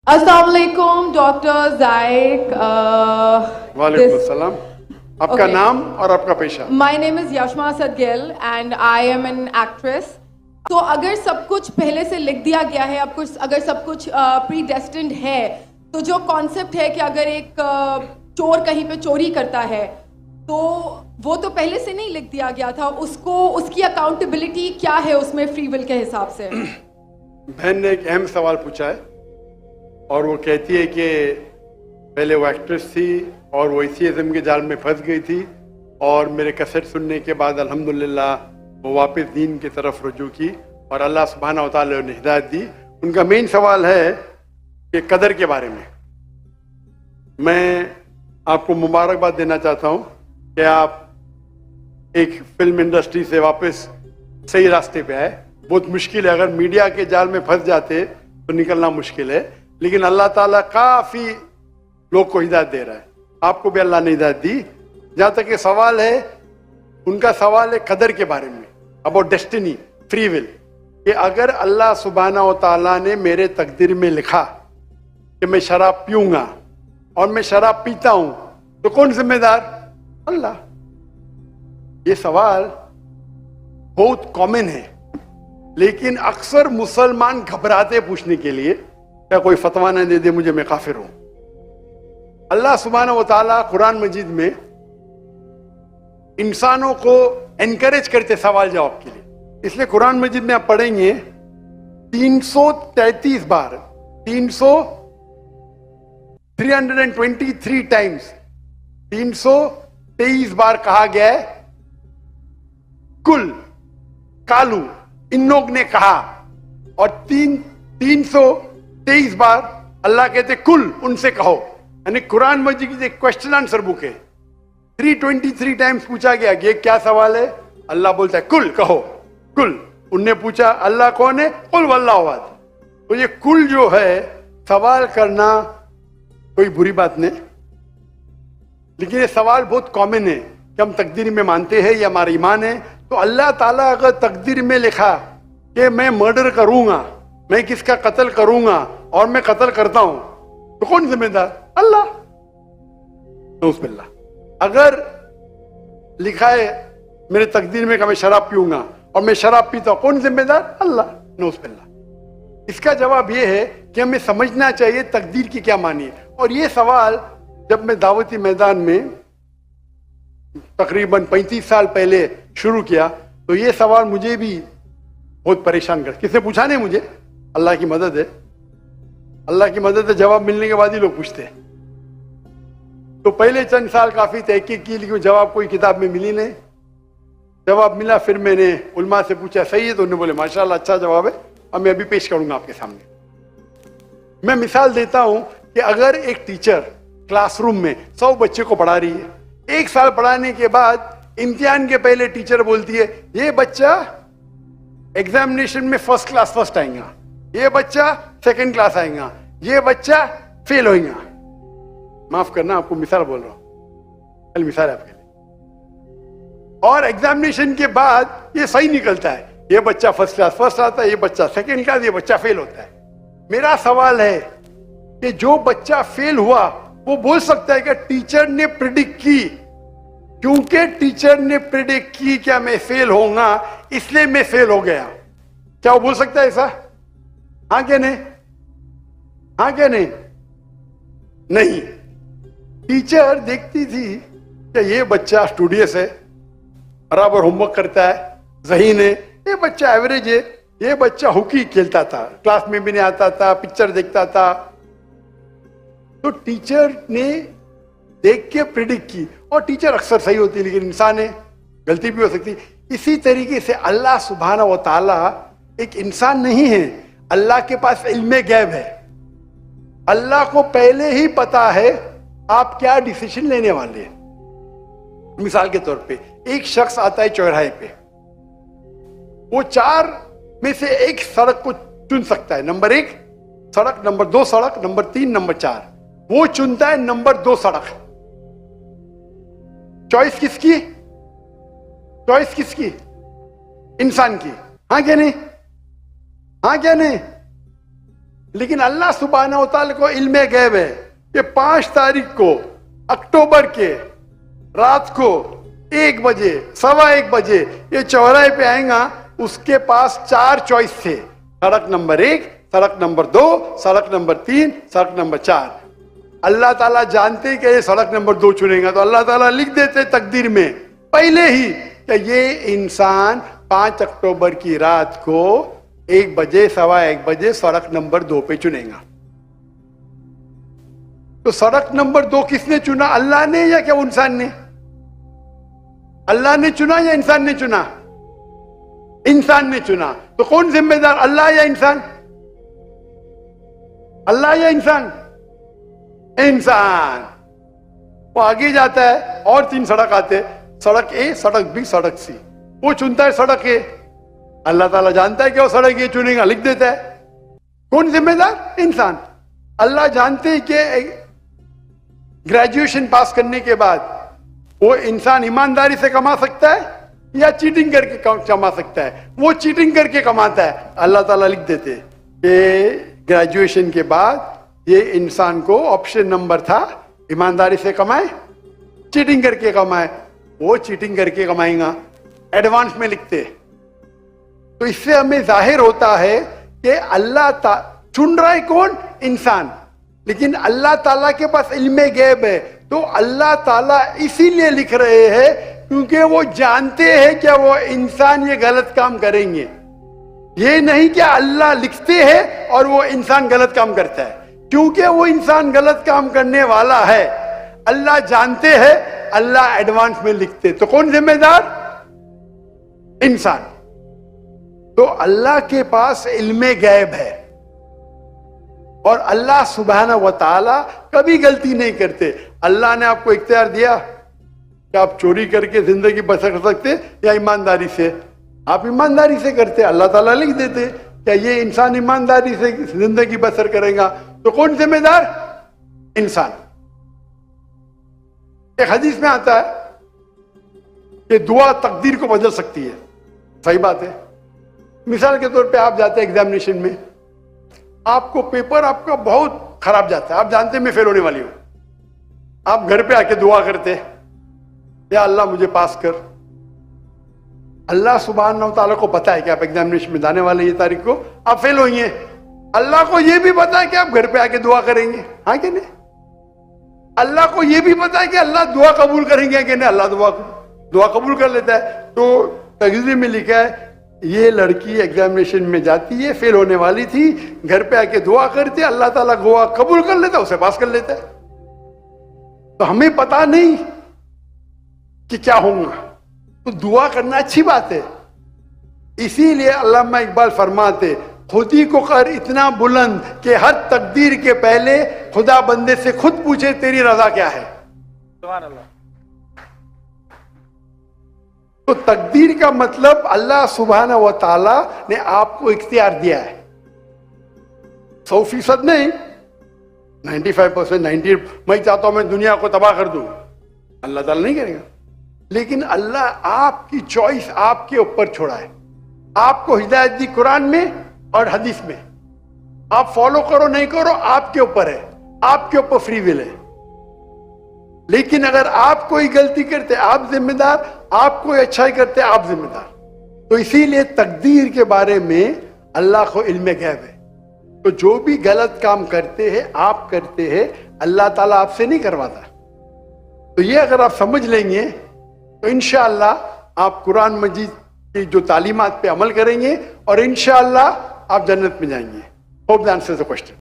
السلام علیکم ڈاکٹر زائق. وعلیکم السلام. آپ کا نام اور آپ کا پیشہ؟ My name is Yashma Asad Gul and I am an actress. تو اگر سب کچھ پہلے سے لکھ دیا گیا ہے، اگر سب کچھ پری ڈیسٹنڈ ہے، تو جو کانسیپٹ ہے کہ اگر ایک چور کہیں پہ چوری کرتا ہے تو وہ تو پہلے سے نہیں لکھ دیا گیا تھا، اس کی اکاؤنٹیبلٹی کیا ہے اس میں فری ول کے حساب سے؟ بہن نے ایک اہم سوال پوچھا ہے اور وہ کہتی ہے کہ پہلے وہ ایکٹریس تھی اور وہ اسی ازم کے جال میں پھنس گئی تھی، اور میرے کیسٹ سننے کے بعد الحمدللہ وہ واپس دین کی طرف رجوع کی اور اللہ سبحانہ و تعالیٰ نے ہدایت دی. ان کا مین سوال ہے کہ قدر کے بارے میں. میں آپ کو مبارکباد دینا چاہتا ہوں کہ آپ ایک فلم انڈسٹری سے واپس صحیح راستے پہ آئے. بہت مشکل ہے، اگر میڈیا کے جال میں پھنس جاتے تو نکلنا مشکل ہے، لیکن اللہ تعالیٰ کافی لوگ کو ہدایت دے رہا ہے. آپ کو بھی اللہ نے ہدایت دی. جہاں تک یہ سوال ہے، ان کا سوال ہے قدر کے بارے میں، اباؤٹ ڈیسٹنی، فری ول، کہ اگر اللہ سبحانہ و تعالیٰ نے میرے تقدیر میں لکھا کہ میں شراب پیوں گا اور میں شراب پیتا ہوں تو کون ذمہ دار؟ اللہ. یہ سوال بہت کامن ہے، لیکن اکثر مسلمان گھبراتے پوچھنے کے لیے کیا کوئی فتویٰ نہ دے دے مجھے، میں کافر ہوں. اللہ سبحانہ و تعالیٰ قرآن مجید میں انسانوں کو انکریج کرتے سوال جواب کے لیے. اس لیے قرآن مجید میں آپ پڑھیں گے 333 بار 323 ٹائمز 323 بار کہا گیا ہے کل، کالو، ان لوگ نے کہا، اور 323 بار اللہ کہتے کل، ان سے کہو. یعنی قرآن مجید کی ایک کوشچن آنسر بک ہے. 323 ٹائمز پوچھا گیا کہ یہ کیا سوال ہے، اللہ بولتا ہے کل، کہو کل. ان نے پوچھا اللہ کون ہے، قل واللہ احد. تو یہ کل جو ہے سوال کرنا کوئی بری بات نہیں، لیکن یہ سوال بہت کامن ہے کہ ہم تقدیر میں مانتے ہیں یا ہمارا ایمان ہے. تو اللہ تعالیٰ اگر تقدیر میں لکھا کہ میں مرڈر کروں گا، میں کس کا قتل کروں گا اور میں قتل کرتا ہوں، تو کون ذمہ دار؟ اللہ. نعوذ باللہ. اگر لکھا ہے میرے تقدیر میں کہ میں شراب پیوں گا اور میں شراب پیتا ہوں، کون ذمہ دار؟ اللہ. نعوذ باللہ. اس کا جواب یہ ہے کہ ہمیں سمجھنا چاہیے تقدیر کی کیا معنی ہے. اور یہ سوال جب میں دعوتی میدان میں تقریباً 35 سال پہلے شروع کیا تو یہ سوال مجھے بھی بہت پریشان کر. کس نے پوچھا نہیں مجھے، اللہ کی مدد ہے، اللہ کی مدد ہے. جواب ملنے کے بعد ہی لوگ پوچھتے ہیں. تو پہلے چند سال کافی تحقیق کی، لیکن جواب کوئی کتاب میں ملی نہیں. جواب ملا، پھر میں نے علماء سے پوچھا صحیح ہے، تو انہوں نے بولے ماشاءاللہ اچھا جواب ہے، اب میں ابھی پیش کروں گا آپ کے سامنے. میں مثال دیتا ہوں کہ اگر ایک ٹیچر کلاس روم میں 100 بچے کو پڑھا رہی ہے، 1 سال پڑھانے کے بعد امتحان کے پہلے ٹیچر بولتی ہے یہ بچہ ایگزامینیشن میں فرسٹ کلاس فرسٹ آئیں گا، یہ بچہ سیکنڈ کلاس آئیں گا، یہ بچہ فیل ہوئیں گا. معاف کرنا، آپ کو مثال بول رہا ہوں، کل مثال ہے آپ کے لیے. اور ایگزامینیشن کے بعد یہ صحیح نکلتا ہے، یہ بچہ فرسٹ کلاس فرسٹ آتا ہے، یہ بچہ سیکنڈ کلاس، یہ بچہ فیل ہوتا ہے. میرا سوال ہے کہ جو بچہ فیل ہوا وہ بول سکتا ہے کہ ٹیچر نے پریڈکٹ کی، کیونکہ ٹیچر نے پریڈکٹ کی کیا میں فیل ہوں گا اس لیے میں فیل ہو گیا. کیا وہ بول سکتا ہے ایسا؟ ہاں کہ نہیں؟ ہاں کہ نہیں؟ نہیں. ٹیچر دیکھتی تھی کہ یہ بچہ اسٹوڈیس ہے، برابر ہوم ورک کرتا ہے، ذہین ہے، یہ بچہ ایوریج ہے، یہ بچہ ہاکی کھیلتا تھا، کلاس میں بھی نہیں آتا تھا، پکچر دیکھتا تھا. تو ٹیچر نے دیکھ کے پریڈکٹ کی، اور ٹیچر اکثر صحیح ہوتی ہے لیکن انسان ہے، غلطی بھی ہو سکتی. اسی طریقے سے اللہ سبحانہ و تعالیٰ ایک انسان نہیں ہے، اللہ کے پاس علم غیب ہے. اللہ کو پہلے ہی پتا ہے آپ کیا ڈیسیشن لینے والے ہیں. مثال کے طور پہ ایک شخص آتا ہے چوراہے پہ، وہ 4 میں سے ایک سڑک کو چن سکتا ہے، نمبر 1 سڑک، نمبر 2 سڑک، نمبر 3، نمبر 4. وہ چنتا ہے نمبر 2 سڑک. چوائس کس کی؟ چوائس کس کی؟ انسان کی. ہاں کیا نہیں؟ ہاں کیا نہیں؟ لیکن اللہ سبحانہ و تعالیٰ کو علم غیب ہے کہ 5 تاریخ کو اکتوبر کے رات کو 1 بجے 1:15 بجے یہ چوراہے پہ آئیں گا. اس کے پاس 4 چوائس تھے, سڑک نمبر 1, سڑک نمبر 2, سڑک نمبر 3, سڑک نمبر 4. اللہ تعالیٰ جانتے کہ یہ سڑک نمبر 2 چنے گا, تو اللہ تعالیٰ لکھ دیتے تقدیر میں پہلے ہی کہ یہ انسان 5 اکتوبر کی رات کو 1 بجے 1:15 بجے سڑک نمبر 2 پہ چنے گا. تو سڑک نمبر 2 کس نے چنا, اللہ نے یا کیا انسان نے؟ اللہ نے چنا یا انسان نے چنا؟ انسان نے چنا. تو کون ذمہ دار, اللہ یا انسان؟ اللہ یا انسان؟ انسان. وہ آگے جاتا ہے اور 3 سڑک آتے, سڑک اے, سڑک بی, سڑک سی. وہ چنتا ہے سڑک اے, اللہ تعالیٰ جانتا ہے کہ وہ سڑک اے چنے گا, لکھ دیتا ہے. کون ذمہ دار؟ انسان. اللہ جانتے ہیں کہ گریجویشن پاس کرنے کے بعد وہ انسان ایمانداری سے کما سکتا ہے یا چیٹنگ کر کے کما سکتا ہے. وہ چیٹنگ کر کے کماتا ہے, اللہ تعالیٰ لکھ دیتے کہ گریجویشن کے بعد یہ انسان کو آپشن نمبر تھا ایمانداری سے کمائے, چیٹنگ کر کے کمائے. وہ چیٹنگ کر کے کمائیں گا, ایڈوانس میں لکھتے. تو اس سے ہمیں ظاہر ہوتا ہے کہ اللہ چن رہا ہے کون؟ انسان. لیکن اللہ تعالیٰ کے پاس علم غیب ہے, تو اللہ تعالیٰ اسی لیے لکھ رہے ہیں کیونکہ وہ جانتے ہیں کہ وہ انسان یہ غلط کام کریں گے. یہ نہیں کہ اللہ لکھتے ہیں اور وہ انسان غلط کام کرتا ہے, کیونکہ وہ انسان غلط کام کرنے والا ہے. اللہ جانتے ہیں, اللہ ایڈوانس میں لکھتے. تو کون ذمہ دار؟ انسان. تو اللہ کے پاس علم غیب ہے, اور اللہ سبحانہ و تعالی کبھی غلطی نہیں کرتے. اللہ نے آپ کو اختیار دیا کہ آپ چوری کر کے زندگی بسر کر سکتے یا ایمانداری سے. آپ ایمانداری سے کرتے, اللہ تعالیٰ لکھ دیتے کہ یہ انسان ایمانداری سے زندگی بسر کرے گا. تو کون ذمہ دار؟ انسان. ایک حدیث میں آتا ہے کہ دعا تقدیر کو بدل سکتی ہے. صحیح بات ہے. مثال کے طور پہ آپ جاتے ہیں ایگزامینیشن میں, آپ کو پیپر آپ کا بہت خراب جاتا ہے, آپ جانتے ہیں میں فیل ہونے والی ہوں. آپ گھر پہ آ کے دعا کرتے, یا اللہ مجھے پاس کر. اللہ سبحانہ و تعالیٰ کو پتا ہے کہ آپ ایگزامینیشن میں جانے والے یہ تاریخ کو آپ فیل ہوئیں گے. اللہ کو یہ بھی پتا ہے کہ آپ گھر پہ آ کے دعا کریں گے, ہاں کہ نہیں؟ اللہ کو یہ بھی پتا ہے کہ اللہ دعا قبول کریں گے کہ نہیں. اللہ دعا قبول کر لیتا ہے. تو تقریر میں لکھا ہے یہ لڑکی ایگزامینیشن میں جاتی ہے, فیل ہونے والی تھی, گھر پہ آ کے دعا کرتی, اللہ تعالیٰ دعا قبول کر لیتا, اسے پاس کر لیتا ہے. تو ہمیں پتا نہیں کہ کیا ہوگا, تو دعا کرنا اچھی بات ہے. اسی لیے علامہ اقبال فرماتے خودی کو کر اتنا بلند کہ ہر تقدیر کے پہلے خدا بندے سے خود پوچھے تیری رضا کیا ہے. سبحان اللہ. تو تقدیر کا مطلب اللہ سبحانہ و تعالی نے آپ کو اختیار دیا ہے, 100% نہیں, 95%, 90. میں چاہتا ہوں میں دنیا کو تباہ کر دوں, اللہ تعالیٰ نہیں کرے گا. لیکن اللہ آپ کی چوائس آپ کے اوپر چھوڑا ہے. آپ کو ہدایت دی قرآن میں اور حدیث میں, آپ فالو کرو نہیں کرو آپ کے اوپر ہے, آپ کے اوپر فری ول ہے. لیکن اگر آپ کوئی غلطی کرتے آپ ذمہ دار, آپ کوئی اچھائی کرتے آپ ذمہ دار. تو اسی لیے تقدیر کے بارے میں اللہ کو علم غیب ہے. تو جو بھی غلط کام کرتے ہیں آپ کرتے ہیں, اللہ تعالیٰ آپ سے نہیں کرواتا. تو یہ اگر آپ سمجھ لیں گے تو انشاءاللہ آپ قرآن مجید کی جو تعلیمات پہ عمل کریں گے اور انشاءاللہ آپ جنت میں جائیں گے. Hope the answers the question.